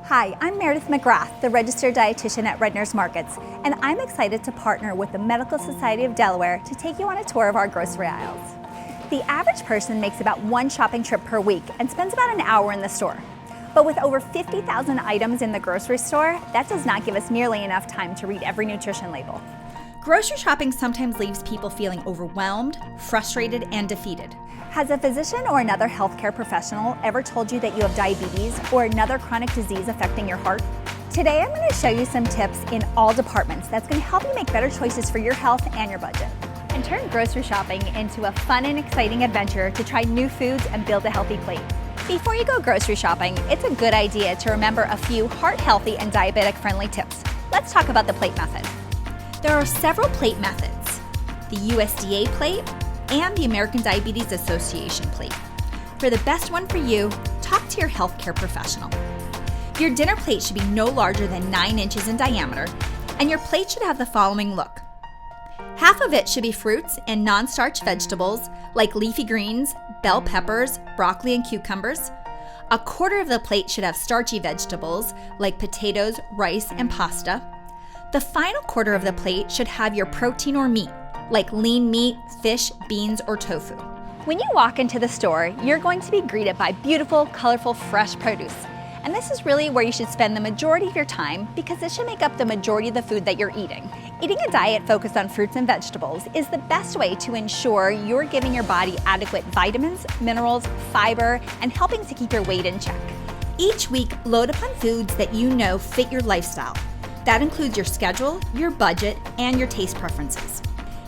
Hi, I'm Meredith McGrath, the registered dietitian at Redner's Markets, and I'm excited to partner with the Medical Society of Delaware to take you on a tour of our grocery aisles. The average person makes about one shopping trip per week and spends about an hour in the store. But with over 50,000 items in the grocery store, that does not give us nearly enough time to read every nutrition label. Grocery shopping sometimes leaves people feeling overwhelmed, frustrated, and defeated. Has a physician or another healthcare professional ever told you that you have diabetes or another chronic disease affecting your heart? Today I'm going to show you some tips in all departments that's going to help you make better choices for your health and your budget. And turn grocery shopping into a fun and exciting adventure to try new foods and build a healthy plate. Before you go grocery shopping, it's a good idea to remember a few heart-healthy and diabetic-friendly tips. Let's talk about the plate method. There are several plate methods: the USDA plate and the American Diabetes Association plate. For the best one for you, talk to your healthcare professional. Your dinner plate should be no larger than 9 inches in diameter, and your plate should have the following look. Half of it should be fruits and non-starch vegetables like leafy greens, bell peppers, broccoli, and cucumbers. A quarter of the plate should have starchy vegetables like potatoes, rice, and pasta. The final quarter of the plate should have your protein or meat, like lean meat, fish, beans, or tofu. When you walk into the store, you're going to be greeted by beautiful, colorful, fresh produce. And this is really where you should spend the majority of your time because this should make up the majority of the food that you're eating. Eating a diet focused on fruits and vegetables is the best way to ensure you're giving your body adequate vitamins, minerals, fiber, and helping to keep your weight in check. Each week, load upon foods that you know fit your lifestyle. That includes your schedule, your budget, and your taste preferences.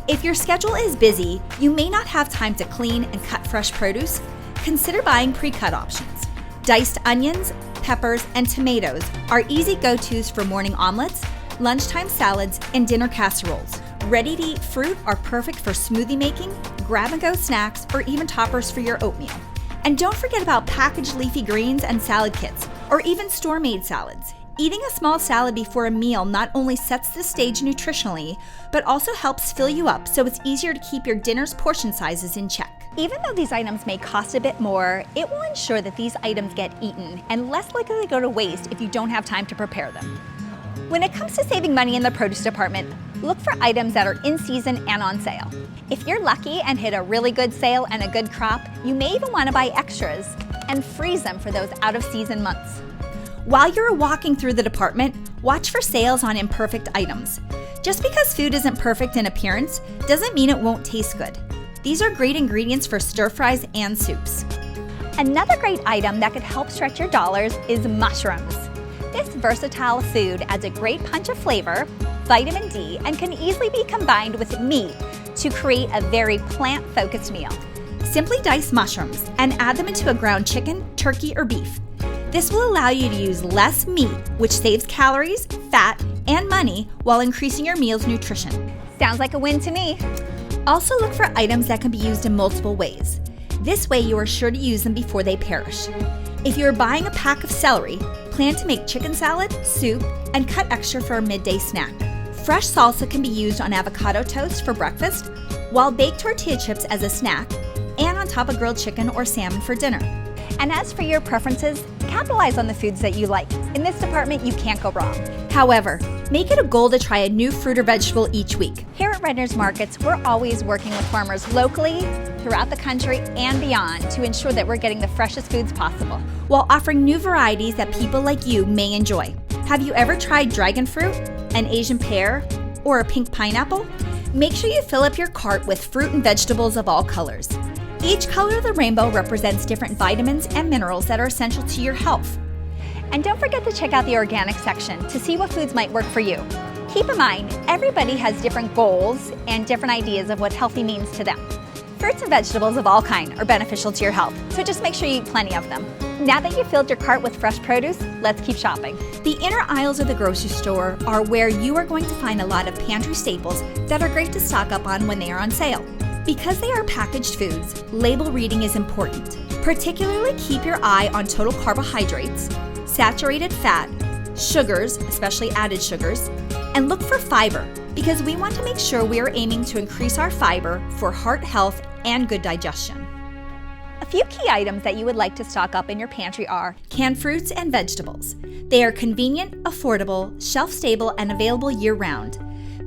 If your schedule is busy, you may not have time to clean and cut fresh produce. Consider buying pre-cut options. Diced onions, peppers, and tomatoes are easy go-tos for morning omelets, lunchtime salads, and dinner casseroles. Ready-to-eat fruit are perfect for smoothie making, grab-and-go snacks, or even toppers for your oatmeal. And don't forget about packaged leafy greens and salad kits, or even store-made salads. Eating a small salad before a meal not only sets the stage nutritionally, but also helps fill you up so it's easier to keep your dinner's portion sizes in check. Even though these items may cost a bit more, it will ensure that these items get eaten and less likely to go to waste if you don't have time to prepare them. When it comes to saving money in the produce department, look for items that are in season and on sale. If you're lucky and hit a really good sale and a good crop, you may even want to buy extras and freeze them for those out-of-season months. While you're walking through the department, watch for sales on imperfect items. Just because food isn't perfect in appearance doesn't mean it won't taste good. These are great ingredients for stir fries and soups. Another great item that could help stretch your dollars is mushrooms. This versatile food adds a great punch of flavor, vitamin D, and can easily be combined with meat to create a very plant-focused meal. Simply dice mushrooms and add them into a ground chicken, turkey, or beef. This will allow you to use less meat, which saves calories, fat, and money while increasing your meal's nutrition. Sounds like a win to me. Also look for items that can be used in multiple ways. This way you are sure to use them before they perish. If you are buying a pack of celery, plan to make chicken salad, soup, and cut extra for a midday snack. Fresh salsa can be used on avocado toast for breakfast, while baked tortilla chips as a snack, and on top of grilled chicken or salmon for dinner. And as for your preferences, capitalize on the foods that you like. In this department, you can't go wrong. However, make it a goal to try a new fruit or vegetable each week. Here at Redner's Markets, we're always working with farmers locally, throughout the country, and beyond to ensure that we're getting the freshest foods possible, while offering new varieties that people like you may enjoy. Have you ever tried dragon fruit, an Asian pear, or a pink pineapple? Make sure you fill up your cart with fruit and vegetables of all colors. Each color of the rainbow represents different vitamins and minerals that are essential to your health. And don't forget to check out the organic section to see what foods might work for you. Keep in mind, everybody has different goals and different ideas of what healthy means to them. Fruits and vegetables of all kinds are beneficial to your health, so just make sure you eat plenty of them. Now that you've filled your cart with fresh produce, let's keep shopping. The inner aisles of the grocery store are where you are going to find a lot of pantry staples that are great to stock up on when they are on sale. Because they are packaged foods, label reading is important. Particularly keep your eye on total carbohydrates, saturated fat, sugars, especially added sugars, and look for fiber because we want to make sure we are aiming to increase our fiber for heart health and good digestion. A few key items that you would like to stock up in your pantry are canned fruits and vegetables. They are convenient, affordable, shelf-stable, and available year-round.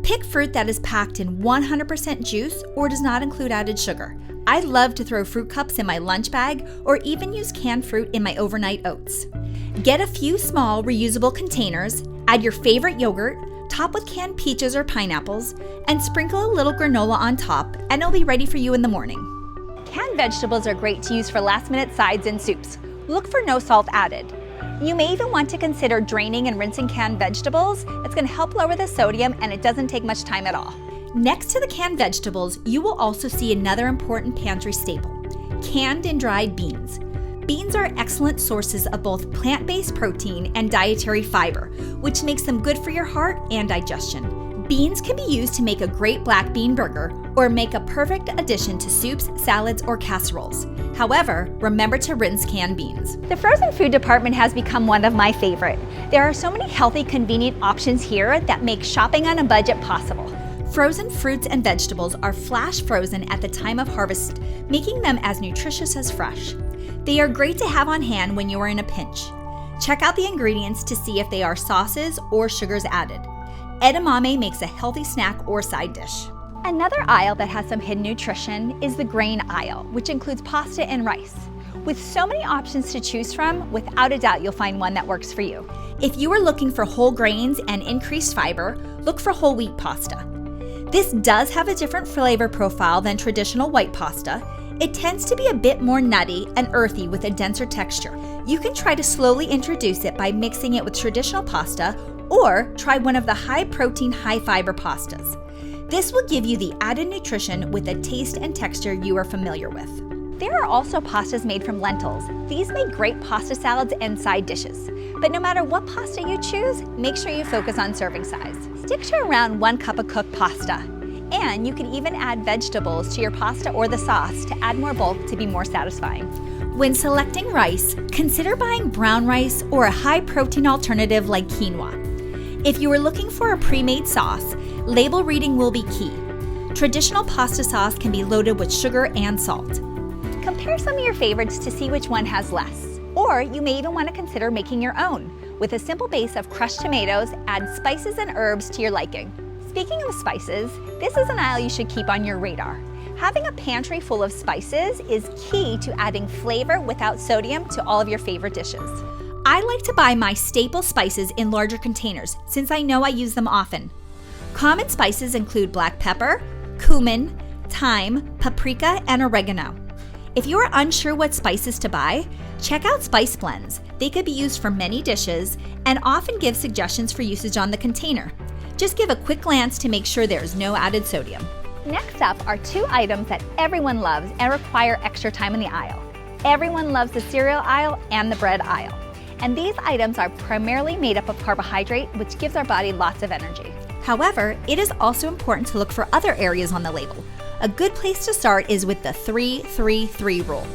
Pick fruit that is packed in 100% juice or does not include added sugar. I love to throw fruit cups in my lunch bag or even use canned fruit in my overnight oats. Get a few small reusable containers, add your favorite yogurt, top with canned peaches or pineapples, and sprinkle a little granola on top, and it'll be ready for you in the morning. canned vegetables are great to use for last-minute sides and soups. Look for no salt added. You may even want to consider draining and rinsing canned vegetables. It's going to help lower the sodium and it doesn't take much time at all. Next to the canned vegetables, you will also see another important pantry staple, canned and dried beans. Beans are excellent sources of both plant-based protein and dietary fiber, which makes them good for your heart and digestion. Beans can be used to make a great black bean burger or make a perfect addition to soups, salads, or casseroles. However, remember to rinse canned beans. The frozen food department has become one of my favorite. There are so many healthy, convenient options here that make shopping on a budget possible. Frozen fruits and vegetables are flash frozen at the time of harvest, making them as nutritious as fresh. They are great to have on hand when you are in a pinch. Check out the ingredients to see if they are sauces or sugars added. Edamame makes a healthy snack or side dish. Another aisle that has some hidden nutrition is the grain aisle, which includes pasta and rice. With so many options to choose from, without a doubt you'll find one that works for you. If you are looking for whole grains and increased fiber, look for whole wheat pasta. This does have a different flavor profile than traditional white pasta. It tends to be a bit more nutty and earthy with a denser texture. You can try to slowly introduce it by mixing it with traditional pasta or try one of the high-protein, high-fiber pastas. This will give you the added nutrition with a taste and texture you are familiar with. There are also pastas made from lentils. These make great pasta salads and side dishes. But no matter what pasta you choose, make sure you focus on serving size. Stick to around 1 cup of cooked pasta. And you can even add vegetables to your pasta or the sauce to add more bulk to be more satisfying. When selecting rice, consider buying brown rice or a high-protein alternative like quinoa. If you are looking for a pre-made sauce, label reading will be key. Traditional pasta sauce can be loaded with sugar and salt. Compare some of your favorites to see which one has less. Or you may even want to consider making your own. With a simple base of crushed tomatoes, add spices and herbs to your liking. Speaking of spices, this is an aisle you should keep on your radar. Having a pantry full of spices is key to adding flavor without sodium to all of your favorite dishes. I like to buy my staple spices in larger containers since I know I use them often. Common spices include black pepper, cumin, thyme, paprika, and oregano. If you are unsure what spices to buy, check out Spice Blends. They could be used for many dishes and often give suggestions for usage on the container. Just give a quick glance to make sure there is no added sodium. Next up are 2 items that everyone loves and require extra time in the aisle. Everyone loves the cereal aisle and the bread aisle. And these items are primarily made up of carbohydrate, which gives our body lots of energy. However, it is also important to look for other areas on the label. A good place to start is with the 3-3-3 rule.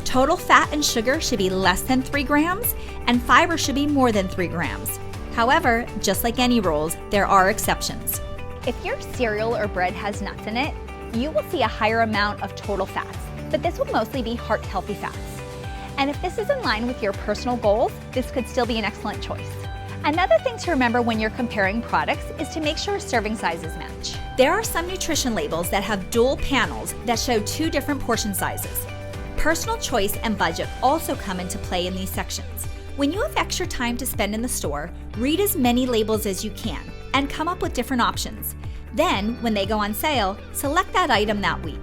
Total fat and sugar should be less than 3 grams, and fiber should be more than 3 grams. However, just like any rules, there are exceptions. If your cereal or bread has nuts in it, you will see a higher amount of total fats, but this will mostly be heart-healthy fats. And if this is in line with your personal goals, this could still be an excellent choice. Another thing to remember when you're comparing products is to make sure serving sizes match. There are some nutrition labels that have dual panels that show 2 different portion sizes. Personal choice and budget also come into play in these sections. When you have extra time to spend in the store, read as many labels as you can and come up with different options. Then, when they go on sale, select that item that week.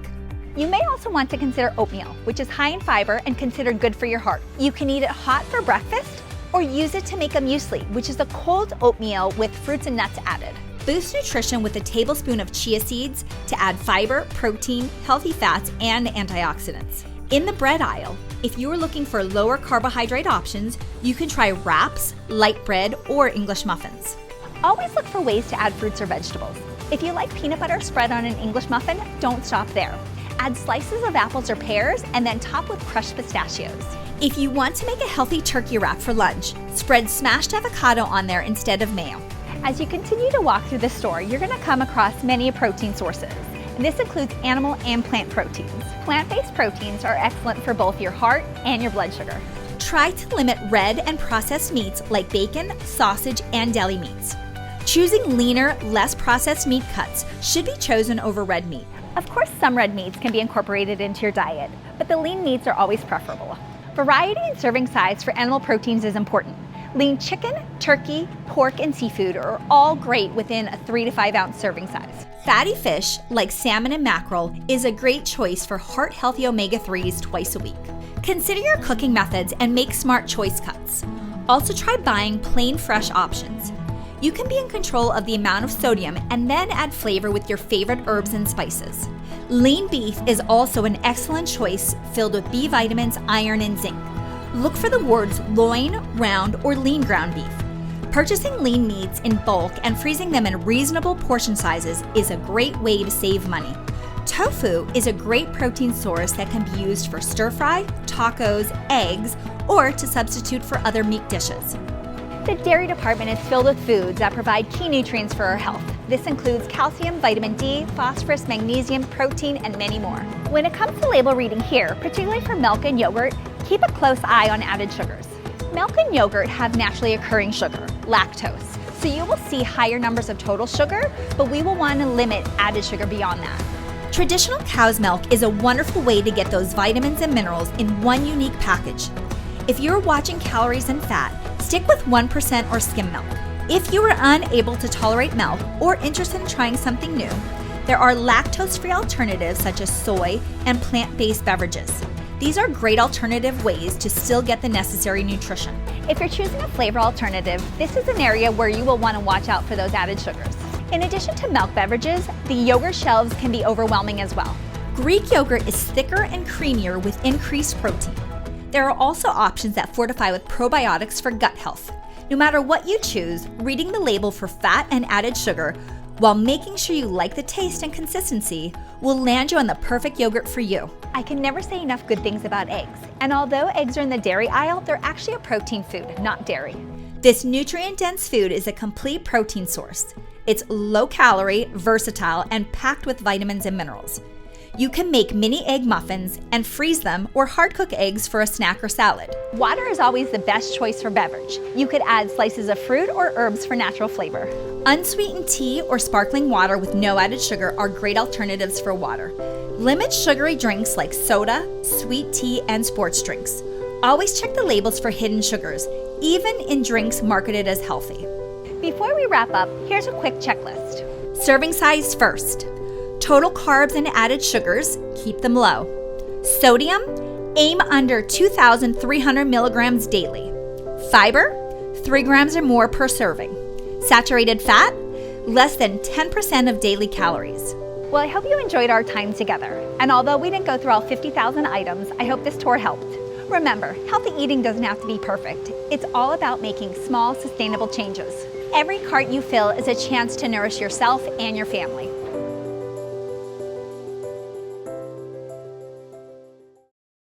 You may also want to consider oatmeal, which is high in fiber and considered good for your heart. You can eat it hot for breakfast or use it to make a muesli, which is a cold oatmeal with fruits and nuts added. Boost nutrition with a tablespoon of chia seeds to add fiber, protein, healthy fats, and antioxidants. In the bread aisle, if you are looking for lower carbohydrate options, you can try wraps, light bread, or English muffins. Always look for ways to add fruits or vegetables. If you like peanut butter spread on an English muffin, don't stop there. Add slices of apples or pears and then top with crushed pistachios. If you want to make a healthy turkey wrap for lunch, spread smashed avocado on there instead of mayo. As you continue to walk through the store, you're going to come across many protein sources. This includes animal and plant proteins. Plant-based proteins are excellent for both your heart and your blood sugar. Try to limit red and processed meats like bacon, sausage, and deli meats. Choosing leaner, less processed meat cuts should be chosen over red meat. Of course, some red meats can be incorporated into your diet, but the lean meats are always preferable. Variety in serving size for animal proteins is important. Lean chicken, turkey, pork, and seafood are all great within a 3 to 5 ounce serving size. Fatty fish, like salmon and mackerel, is a great choice for heart-healthy omega-3s twice a week. Consider your cooking methods and make smart choice cuts. Also try buying plain fresh options. You can be in control of the amount of sodium and then add flavor with your favorite herbs and spices. Lean beef is also an excellent choice filled with B vitamins, iron, and zinc. Look for the words loin, round, or lean ground beef. Purchasing lean meats in bulk and freezing them in reasonable portion sizes is a great way to save money. Tofu is a great protein source that can be used for stir fry, tacos, eggs, or to substitute for other meat dishes. The dairy department is filled with foods that provide key nutrients for our health. This includes calcium, vitamin D, phosphorus, magnesium, protein, and many more. When it comes to label reading here, particularly for milk and yogurt, keep a close eye on added sugars. Milk and yogurt have naturally occurring sugar, lactose, so you will see higher numbers of total sugar, but we will want to limit added sugar beyond that. Traditional cow's milk is a wonderful way to get those vitamins and minerals in one unique package. If you're watching calories and fat, stick with 1% or skim milk. If you are unable to tolerate milk or interested in trying something new, there are lactose-free alternatives such as soy and plant-based beverages. These are great alternative ways to still get the necessary nutrition. If you're choosing a flavor alternative, this is an area where you will want to watch out for those added sugars. In addition to milk beverages, the yogurt shelves can be overwhelming as well. Greek yogurt is thicker and creamier with increased protein. There are also options that fortify with probiotics for gut health. No matter what you choose, reading the label for fat and added sugar while making sure you like the taste and consistency will land you on the perfect yogurt for you. I can never say enough good things about eggs. And although eggs are in the dairy aisle, they're actually a protein food, not dairy. This nutrient-dense food is a complete protein source. It's low-calorie, versatile, and packed with vitamins and minerals. You can make mini egg muffins and freeze them or hard cook eggs for a snack or salad. Water is always the best choice for beverage. You could add slices of fruit or herbs for natural flavor. Unsweetened tea or sparkling water with no added sugar are great alternatives for water. Limit sugary drinks like soda, sweet tea, and sports drinks. Always check the labels for hidden sugars, even in drinks marketed as healthy. Before we wrap up, here's a quick checklist. Serving size first. Total carbs and added sugars, keep them low. Sodium, aim under 2,300 milligrams daily. Fiber, 3 grams or more per serving. Saturated fat, less than 10% of daily calories. Well, I hope you enjoyed our time together. And although we didn't go through all 50,000 items, I hope this tour helped. Remember, healthy eating doesn't have to be perfect. It's all about making small, sustainable changes. Every cart you fill is a chance to nourish yourself and your family.